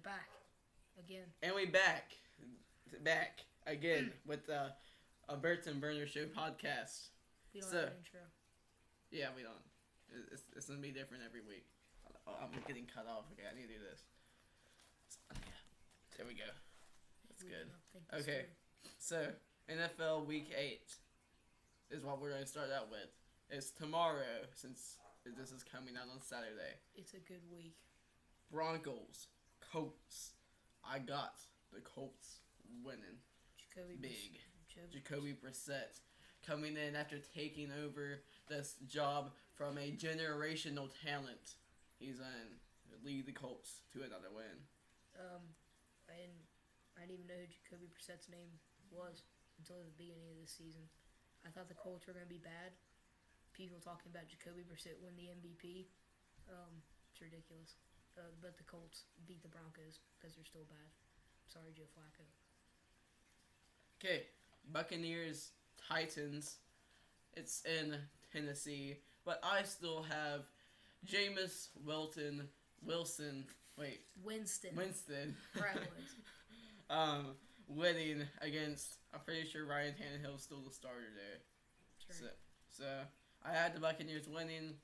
back again. And we back again with a Burton Berner Show podcast. We don't have an intro. Yeah, we don't. It's gonna be different every week. Oh, I'm getting cut off. Okay, I need to do this. Yeah, there we go. That's good. Okay, so NFL Week 8 is what we're going to start out with. It's tomorrow, since this is coming out on Saturday. It's a good week. Broncos, Colts. I got the Colts winning. Jacoby Brissett coming in after taking over this job from a generational talent. He's in lead the Colts to another win. I didn't even know who Jacoby Brissett's name was until the beginning of this season. I thought the Colts were going to be bad. People talking about Jacoby Brissett win the MVP. It's ridiculous. But the Colts beat the Broncos because they're still bad. Sorry, Joe Flacco. Okay, Buccaneers, Titans. It's in Tennessee, but I still have Jameis Winston. Winning against. I'm pretty sure Ryan Tannehill's still the starter there. Sure. So I had the Buccaneers winning.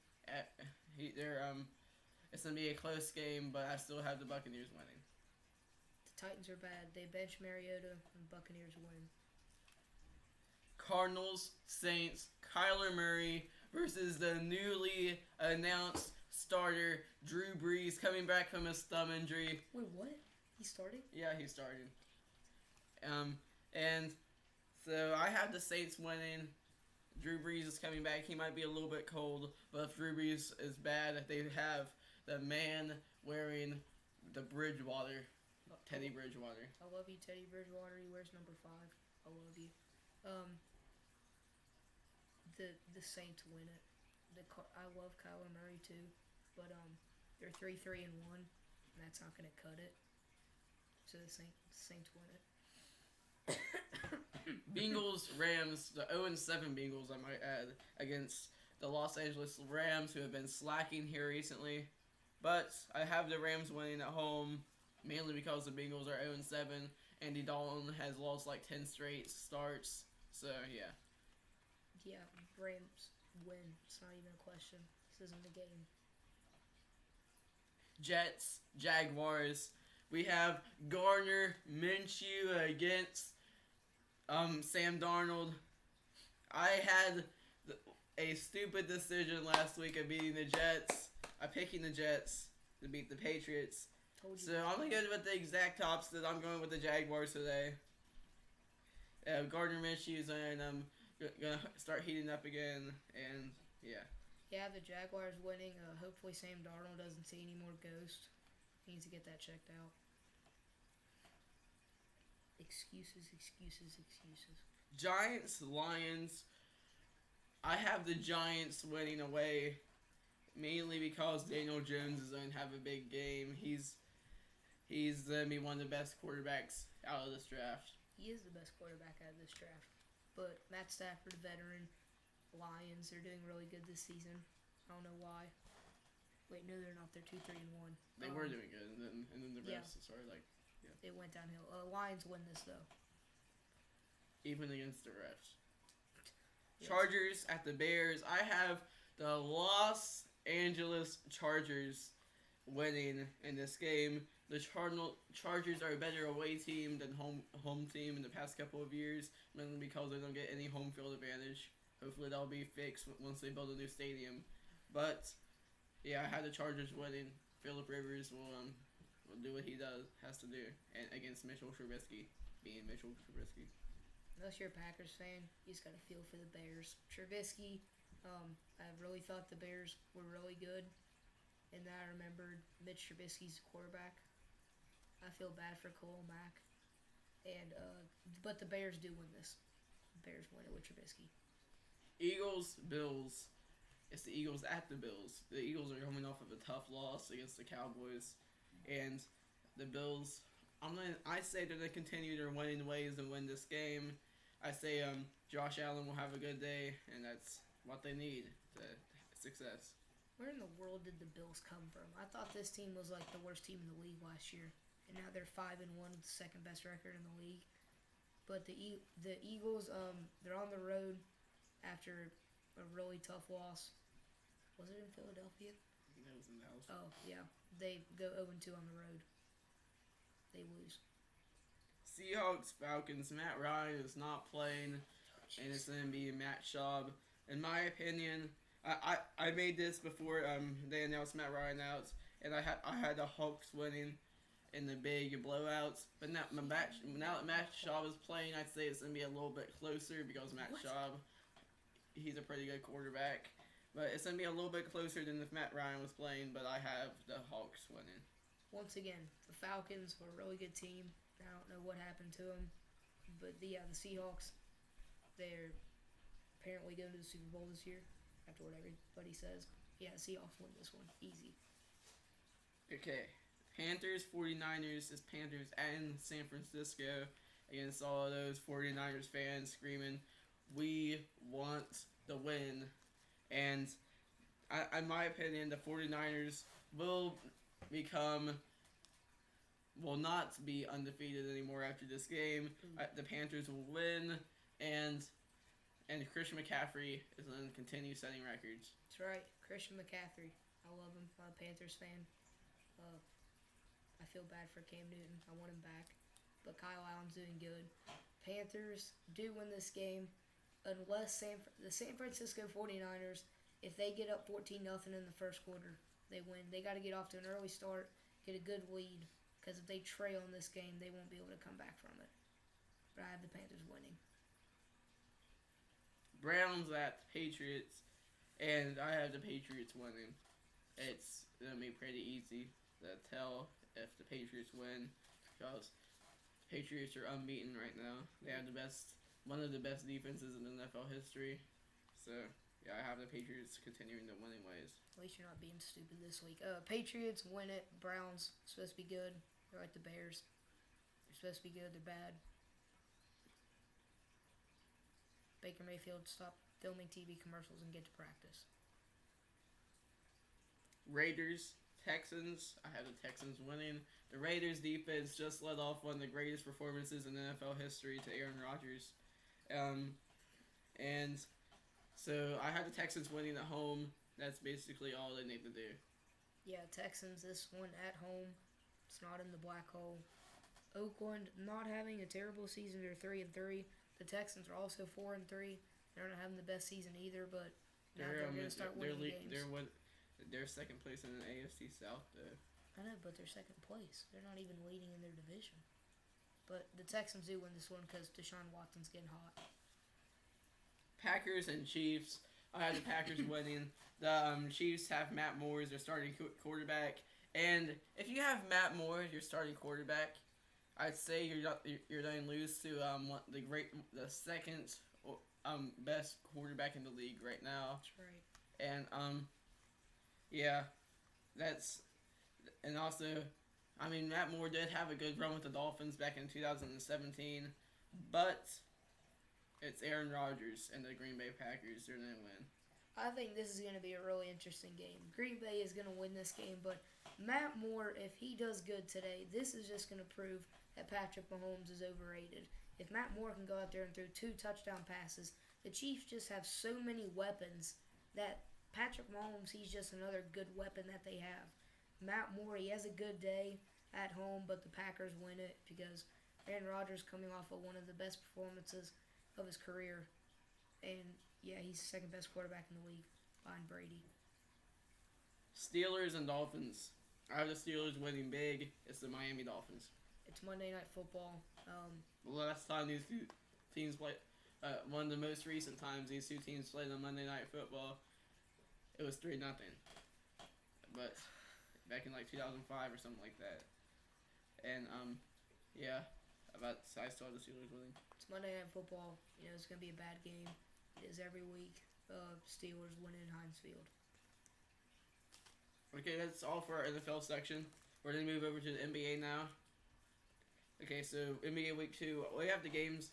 It's gonna be a close game, but I still have the Buccaneers winning. The Titans are bad. They bench Mariota, and Buccaneers win. Cardinals, Saints, Kyler Murray versus the newly announced starter Drew Brees coming back from his thumb injury. Wait, what? He's starting? Yeah, he's starting. And so I have the Saints winning. Drew Brees is coming back. He might be a little bit cold, but if Drew Brees is bad, they have the man wearing the Bridgewater, Teddy Bridgewater. I love you, Teddy Bridgewater. He wears number 5. I love you. The Saints win it. I love Kyler Murray too, but they're 3-1, and that's not gonna cut it. So the Saints win it. Bengals, Rams, the 0-7 Bengals, I might add, against the Los Angeles Rams, who have been slacking here recently. But I have the Rams winning at home, mainly because the Bengals are 0-7. Andy Dalton has lost like 10 straight starts. So, yeah. Yeah, Rams win. It's not even a question. This isn't a game. Jets, Jaguars. We have Gardner Minshew against Sam Darnold. I had a stupid decision last week of beating the Jets. I'm picking the Jets to beat the Patriots. So I'm going to go with the exact opposite. I'm going with the Jaguars today. Gardner Minshew's and I'm going to start heating up again. And, yeah. Yeah, the Jaguars winning. Hopefully Sam Darnold doesn't see any more ghosts. He needs to get that checked out. Excuses. Giants, Lions. I have the Giants winning away, mainly because Daniel Jones is going to have a big game. He's going to be one of the best quarterbacks out of this draft. He is the best quarterback out of this draft. But Matt Stafford, veteran. Lions, they're doing really good this season. I don't know why. Wait, no, they're not. They're 2-3-1. They were doing good, and then the rest started yeah. It went downhill. Lions win this though. Even against the refs. Yes. Chargers at the Bears. I have the Los Angeles Chargers winning in this game. The Chargers are a better away team than home team in the past couple of years, mainly because they don't get any home field advantage. Hopefully that'll be fixed once they build a new stadium. But yeah, I had the Chargers winning. Phillip Rivers will do what he has to do, and against Mitchell Trubisky, being Mitchell Trubisky. Unless you're a Packers fan, you just got to feel for the Bears. Trubisky, I really thought the Bears were really good, and then I remembered Mitch Trubisky's quarterback. I feel bad for Khalil Mack, but the Bears do win this. The Bears win it with Trubisky. Eagles, Bills. It's the Eagles at the Bills. The Eagles are coming off of a tough loss against the Cowboys, and the Bills. I say they're gonna continue their winning ways and win this game. I say Josh Allen will have a good day, and that's what they need to success. Where in the world did the Bills come from? I thought this team was like the worst team in the league last year. and now they're 5-1, the second best record in the league. But the Eagles, they're on the road after a really tough loss. Was it in Philadelphia? That was in Dallas. Oh yeah, they go 0-2 on the road. They lose. Seahawks, Falcons. Matt Ryan is not playing, and it's going to be Matt Schaub. In my opinion, I made this before they announced Matt Ryan out, and I had the Hawks winning in the big blowouts. But now that Matt Schaub is playing, I'd say it's going to be a little bit closer because Matt Schaub, he's a pretty good quarterback. But it's going to be a little bit closer than if Matt Ryan was playing, but I have the Hawks winning. Once again, the Falcons were a really good team. I don't know what happened to them. But the Seahawks, they're apparently going to the Super Bowl this year, after what everybody says. Yeah, the Seahawks win this one. Easy. Okay. Panthers, 49ers is Panthers and San Francisco against all of those 49ers fans screaming, "We want the win." And in my opinion, the 49ers will not be undefeated anymore after this game. The Panthers will win, and Christian McCaffrey is going to continue setting records. That's right. Christian McCaffrey. I love him. I'm a Panthers fan. I feel bad for Cam Newton. I want him back. But Kyle Allen's doing good. Panthers do win this game unless the San Francisco 49ers, if they get up 14-0 in the first quarter, they win. They got to get off to an early start, get a good lead, because if they trail in this game, they won't be able to come back from it. But I have the Panthers winning. Browns at Patriots, and I have the Patriots winning. It's going to be pretty easy to tell if the Patriots win because the Patriots are unbeaten right now. They have one of the best defenses in NFL history. So, yeah, I have the Patriots continuing the winning ways. At least you're not being stupid this week. Patriots win it. Browns supposed to be good. They're like the Bears. They're supposed to be good. They're bad. Baker Mayfield, stop filming TV commercials and get to practice. Raiders, Texans. I have the Texans winning. The Raiders defense just let off one of the greatest performances in NFL history to Aaron Rodgers. And so I have the Texans winning at home. That's basically all they need to do. Yeah, Texans this one at home. It's not in the black hole. Oakland not having a terrible season. They're 3-3. The Texans are also 4-3. They're not having the best season either, but now they're going to start winning games. They're second place in the AFC South, though. I know, but they're second place. They're not even leading in their division. But the Texans do win this one because Deshaun Watson's getting hot. Packers and Chiefs. I have the Packers winning. The Chiefs have Matt Moore as their starting quarterback. And if you have Matt Moore as your starting quarterback, I'd say you're going to lose to the second best quarterback in the league right now. That's right. And yeah, and also, I mean, Matt Moore did have a good run with the Dolphins back in 2017, but it's Aaron Rodgers and the Green Bay Packers. They're going to win. I think this is going to be a really interesting game. Green Bay is going to win this game, but Matt Moore, if he does good today, this is just going to prove that Patrick Mahomes is overrated. If Matt Moore can go out there and throw 2 touchdown passes, the Chiefs just have so many weapons that Patrick Mahomes, he's just another good weapon that they have. Matt Moore, he has a good day at home, but the Packers win it because Aaron Rodgers coming off of one of the best performances of his career. And, yeah, he's the second best quarterback in the league behind Brady. Steelers and Dolphins. I have the Steelers winning big. It's the Miami Dolphins. It's Monday Night Football. The last time these two teams played, one of the most recent times these two teams played on Monday Night Football, it was 3-0. But back in like 2005 or something like that. And yeah, I still have the Steelers winning. It's Monday Night Football. You know, it's gonna be a bad game. It is every week. Steelers winning in Heinz Field. Okay, that's all for our NFL section. We're gonna move over to the NBA now. Okay, so NBA Week 2, we have the games.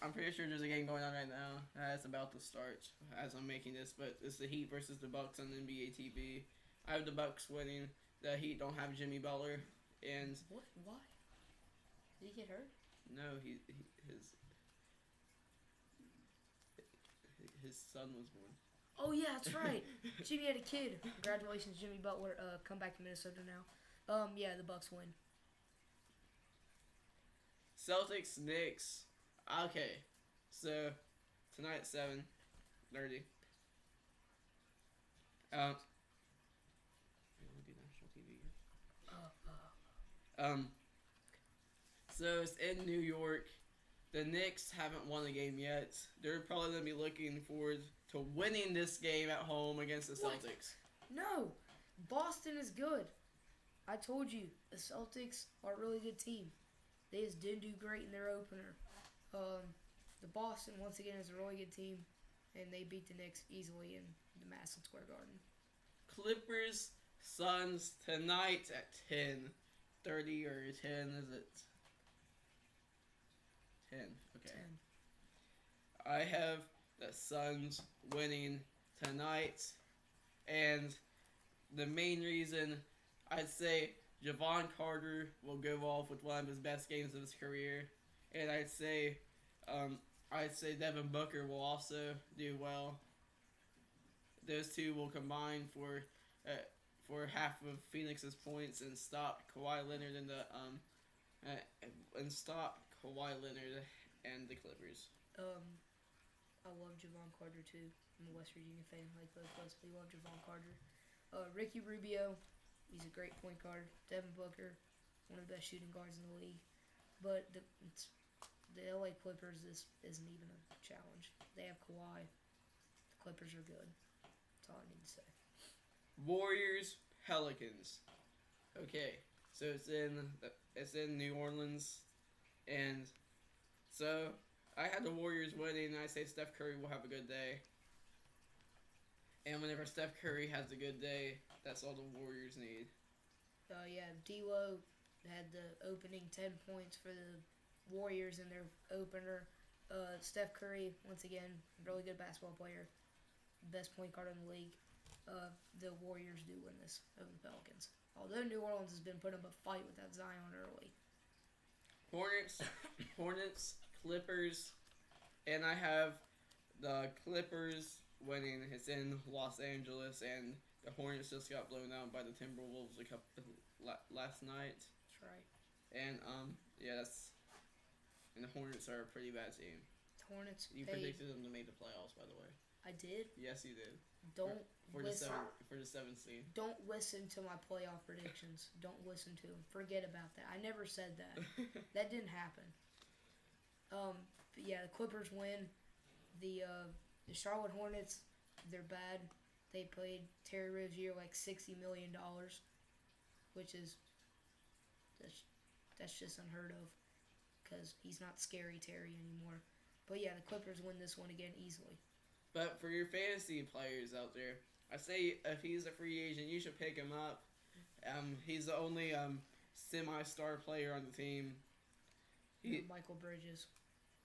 I'm pretty sure there's a game going on right now. It's about to start as I'm making this, but it's the Heat versus the Bucks on NBA TV. I have the Bucks winning. The Heat don't have Jimmy Butler, And What? Why? Did he get hurt? no, his son was born. Oh yeah, that's right. Jimmy had a kid. Congratulations, Jimmy Butler. Come back to Minnesota now. Yeah, the Bucks win. Celtics, Knicks. Okay, so tonight at 7:30. We do national TV. So it's in New York. The Knicks haven't won a game yet. They're probably gonna be looking forward to winning this game at home against the What? Celtics. No, Boston is good. I told you, the Celtics are a really good team. They just didn't do great in their opener. The Boston, once again, is a really good team, and they beat the Knicks easily in the Madison Square Garden. Clippers, Suns tonight at 10:30 or 10, is it? 10, okay. 10. I have the Suns winning tonight, and the main reason I'd say Javon Carter will go off with one of his best games of his career, and I'd say Devin Booker will also do well. Those two will combine for half of Phoenix's points and stop Kawhi Leonard and the Clippers. I love Javon Carter too. I'm a West Virginia fan, like both of us. We love Javon Carter. Ricky Rubio, he's a great point guard. Devin Booker, one of the best shooting guards in the league. But the LA Clippers isn't even a challenge. They have Kawhi. The Clippers are good. That's all I need to say. Warriors, Pelicans. Okay, so it's in New Orleans, and so I had the Warriors winning, and I say Steph Curry will have a good day. And whenever Steph Curry has a good day, that's all the Warriors need. Yeah, D'Lo had the opening 10 points for the Warriors in their opener. Steph Curry, once again, really good basketball player, best point guard in the league. The Warriors do win this over the Pelicans. Although New Orleans has been putting up a fight without Zion early. Hornets, Clippers, and I have the Clippers winning. It's in Los Angeles, and the Hornets just got blown out by the Timberwolves last night. That's right. And and the Hornets are a pretty bad team. Hornets. You predicted them to make the playoffs, by the way. I did. Yes, you did. For the seventh seed. Don't listen to my playoff predictions. Don't listen to them. Forget about that. I never said that. That didn't happen. But yeah, the Clippers win. The Charlotte Hornets, they're bad. They paid Terry Rozier like $60 million, which is that's just unheard of, because he's not scary Terry anymore. But yeah, the Clippers win this one again easily. But for your fantasy players out there, I say if he's a free agent, you should pick him up. He's the only semi-star player on the team. Michael Bridges.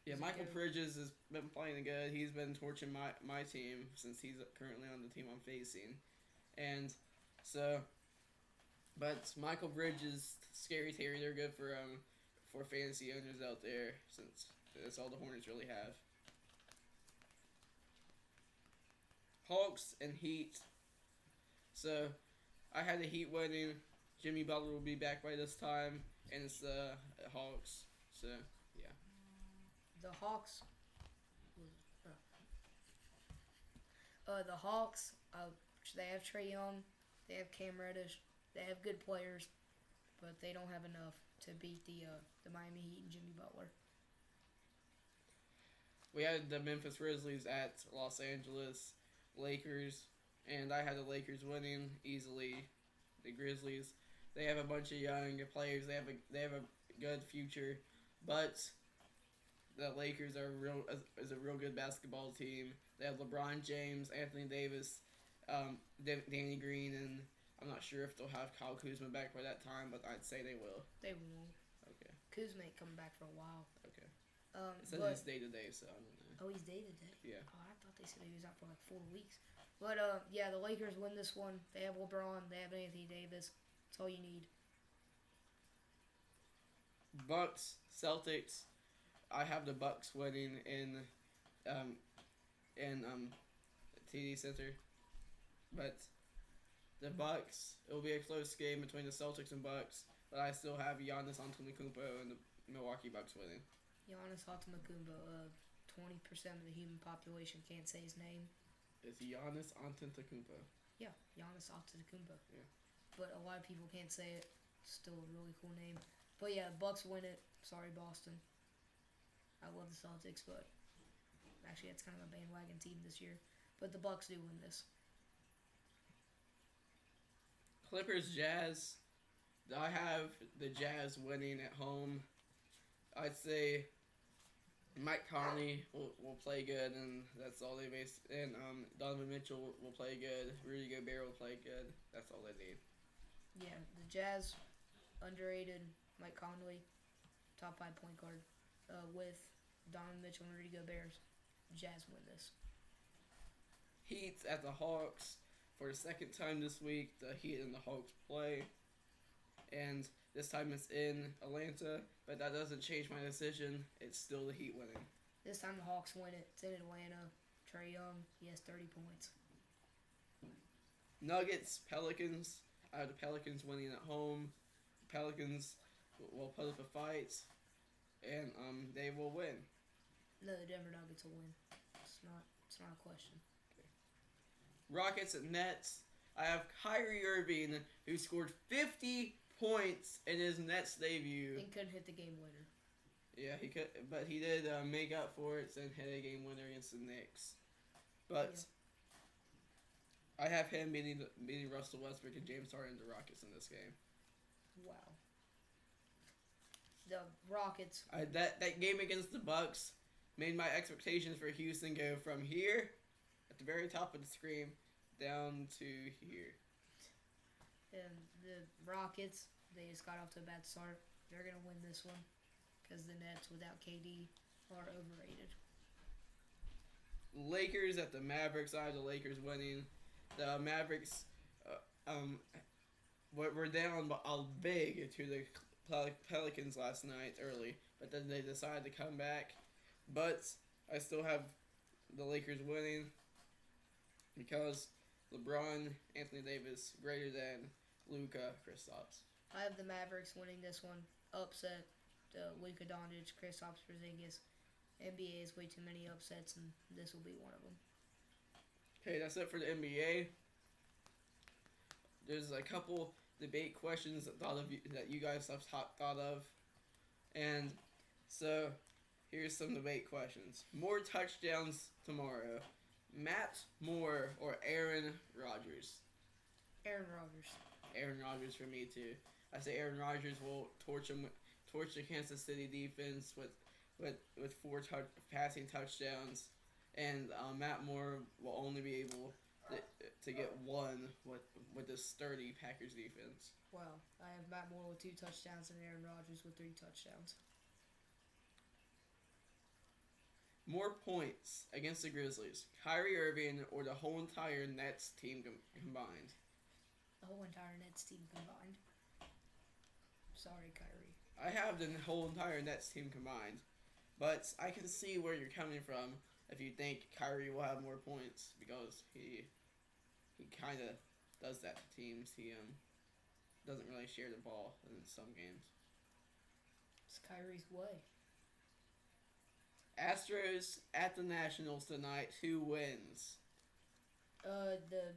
Yeah, Michael Bridges has been playing good. He's been torching my team since he's currently on the team I'm facing. And so, but Michael Bridges, Scary Terry, they're good for fantasy owners out there, since that's all the Hornets really have. Hawks and Heat. So, I had the Heat winning. Jimmy Butler will be back by this time, and it's the Hawks. So, yeah. The Hawks. The Hawks. They have Trae Young. They have Cam Reddish. They have good players, but they don't have enough to beat the Miami Heat and Jimmy Butler. We had the Memphis Grizzlies at Los Angeles Lakers, and I had the Lakers winning easily. The Grizzlies, they have a bunch of young players. They have a good future, but the Lakers are a real good basketball team. They have LeBron James, Anthony Davis, Danny Green, and I'm not sure if they'll have Kyle Kuzma back by that time, but I'd say they will. They won't. Okay. Kuzma ain't coming back for a while. Okay. It says he's day-to-day, so I don't know. Oh, he's day-to-day? Yeah. Oh, I thought they said he was out for like 4 weeks. But, yeah, the Lakers win this one. They have LeBron. They have Anthony Davis. That's all you need. Bucks, Celtics. I have the Bucks winning um in TD Center, but the Bucks. It will be a close game between the Celtics and Bucks, but I still have Giannis Antetokounmpo and the Milwaukee Bucks winning. Giannis Antetokounmpo. 20% of the human population can't say his name. It's Giannis Antetokounmpo. Yeah, Giannis Antetokounmpo. Yeah. But a lot of people can't say it. Still a really cool name. But yeah, Bucks win it. Sorry, Boston. I love the Celtics, but actually that's kind of a bandwagon team this year. But the Bucks do win this. Clippers Jazz. I have the Jazz winning at home. I'd say Mike Conley will play good, and that's all they base. And Donovan Mitchell will play good. Rudy Gobert will play good. That's all they need. Yeah, the Jazz, underrated. Mike Conley, top 5 point guard, with Donovan Mitchell and Rudy Gobert. Jazz win this. Heat at the Hawks for the second time this week. The Heat and the Hawks play, and this time it's in Atlanta, but that doesn't change my decision. It's still the Heat winning. This time the Hawks win it. It's in Atlanta. Trae Young, he has 30 points. Nuggets, Pelicans. I have the Pelicans winning at home. Pelicans will put up a fight, and they will win. No, the Denver Nuggets will win. It's not a question. Rockets and Nets. I have Kyrie Irving, who scored 50 points in his Nets debut. And couldn't hit the game winner. Yeah, he could, but he did make up for it and hit a game winner against the Knicks. But yeah. I have him beating Russell Westbrook and James Harden and the Rockets in this game. Wow. The Rockets. That game against the Bucks made my expectations for Houston go from here, at the very top of the screen, down to here. And the Rockets, they just got off to a bad start. They're going to win this one because the Nets without KD are overrated. Lakers at the Mavericks. I have the Lakers winning. The Mavericks were down big to the Pelicans last night early, but then they decided to come back. But I still have the Lakers winning because LeBron, Anthony Davis, greater than Luka, Kristaps. I have the Mavericks winning this one. Upset. Luka Doncic, Kristaps Porzingis. NBA is way too many upsets, and this will be one of them. Okay, that's it for the NBA. There's a couple debate questions that you guys have thought of, and so here's some debate questions. More touchdowns tomorrow, Matt Moore or Aaron Rodgers? Aaron Rodgers. Aaron Rodgers for me too. I say Aaron Rodgers will torch the Kansas City defense with 4 passing touchdowns, and Matt Moore will only be able to get one with this sturdy Packers defense. Wow, I have Matt Moore with 2 touchdowns and Aaron Rodgers with 3 touchdowns. More points against the Grizzlies, Kyrie Irving or the whole entire Nets team combined? The whole entire Nets team combined. Sorry, Kyrie. I have the whole entire Nets team combined, but I can see where you're coming from if you think Kyrie will have more points because he kind of does that to teams. He doesn't really share the ball in some games. It's Kyrie's way. Astros at the Nationals tonight. Who wins? The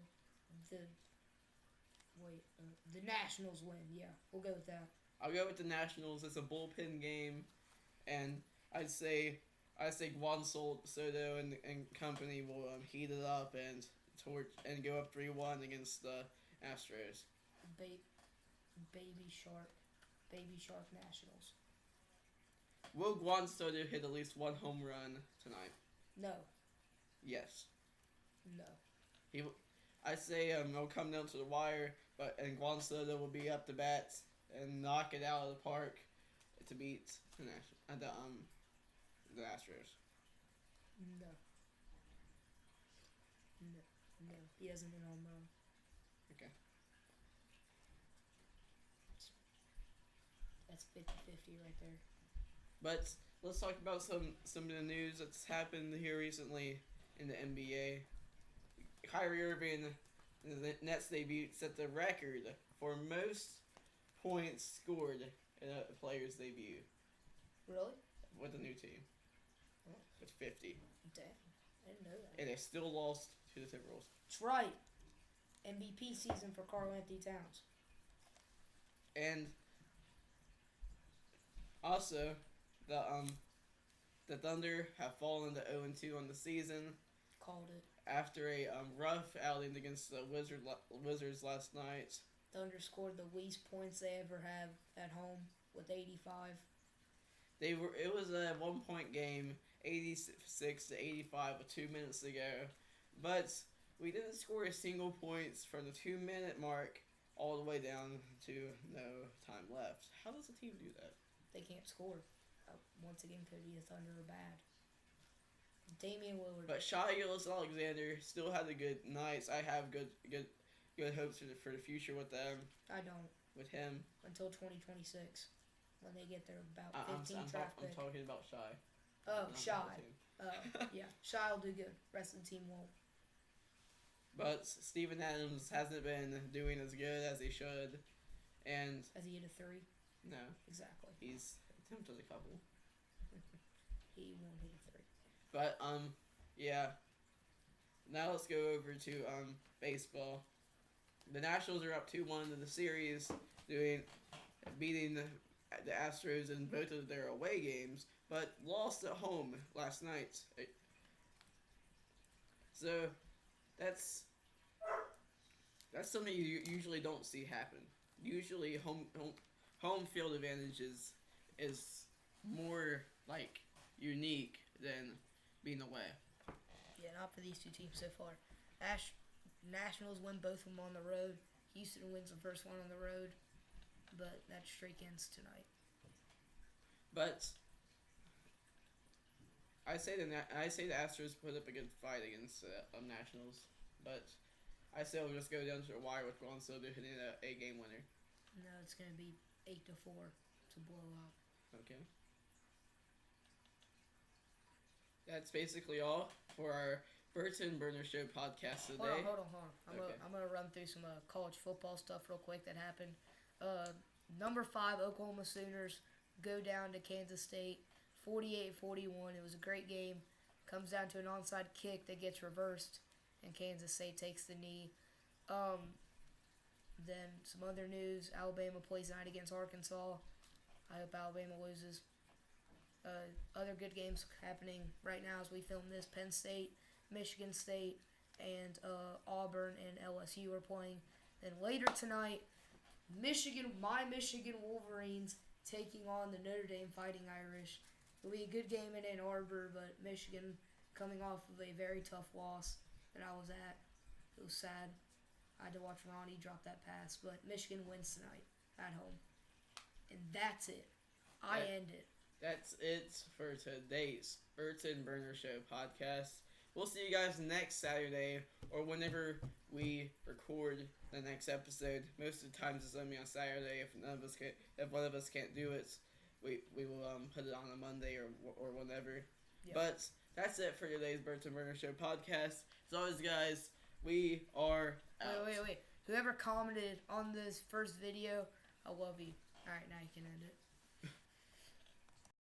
Nationals win. Yeah, we'll go with that. I'll go with the Nationals. It's a bullpen game, and I'd say Juan Soto and company will heat it up and go up 3-1 against the Astros. Baby Shark Nationals. Will Juan Soto hit at least 1 home run tonight? No. Yes. No. I say it'll come down to the wire, and Juan Soto will be up to bat and knock it out of the park to beat the Astros. No. He doesn't hit home run. Okay. That's 50-50 right there. But let's talk about some of the news that's happened here recently in the NBA. Kyrie Irving, the Nets debut, set the record for most points scored in a player's debut Really? with a new team. Oh. With 50. Damn. I didn't know that. And they still lost to the Timberwolves. That's right. MVP season for Karl Anthony Towns. And also, the Thunder have fallen to 0-2 on the season Called it. after a rough outing against the Wizards last night. Thunder scored the least points they ever have at home with 85. It was a 1-point game, 86-85 with 2 minutes to go, but we didn't score a single points from the 2-minute mark all the way down to no time left. How does a team do that? They can't score. Once again, Cody, the Thunder are bad. Damian Lillard. But Shai Gilgeous-Alexander still had a good night. I have good hopes for the future with them. I don't. With him. Until 2026, when they get their about I'm 15 draft pick. I'm talking about Shai. Oh, Shai. Yeah, Shai will do good. Rest of the team won't. But Steven Adams hasn't been doing as good as he should, and Has he hit a 3? no, Exactly. he's attempted a couple. He won't hit a 3. But yeah. Now let's go over to baseball. The Nationals are up 2-1 in the series, beating the Astros in both of their away games, but lost at home last night. So that's something you usually don't see happen. Usually home field advantage is more like unique than being away. Yeah, not for these two teams so far. Nationals win both of them on the road. Houston wins the first one on the road, but that streak ends tonight. But I say the Astros put up a good fight against Nationals, but I say we'll just go down to the wire with Juan Soto hitting a game winner. No, it's gonna be 8-4 to blow out. Okay. That's basically all for our Burton Berner Show podcast today. Hold on. I'm gonna run through some college football stuff real quick that happened. Number 5 Oklahoma Sooners go down to Kansas State, 48-41. It was a great game. Comes down to an onside kick that gets reversed, and Kansas State takes the knee. Then some other news: Alabama plays tonight against Arkansas. I hope Alabama loses. Other good games happening right now as we film this: Penn State, Michigan State, and Auburn and LSU are playing. Then later tonight, my Michigan Wolverines taking on the Notre Dame Fighting Irish. It'll be a good game in Ann Arbor, but Michigan coming off of a very tough loss that I was at. It was sad. I had to watch Ronnie drop that pass, but Michigan wins tonight at home. And that's it. I end it. That's it for today's Burton Berner Show podcast. We'll see you guys next Saturday or whenever we record the next episode. Most of the times it's only on Saturday. If one of us can't do it, we will put it on a Monday or whenever. Yep. But that's it for today's Burton Berner Show podcast. As always, guys, we are out. Wait. Whoever commented on this first video, I love you. All right, now you can end it.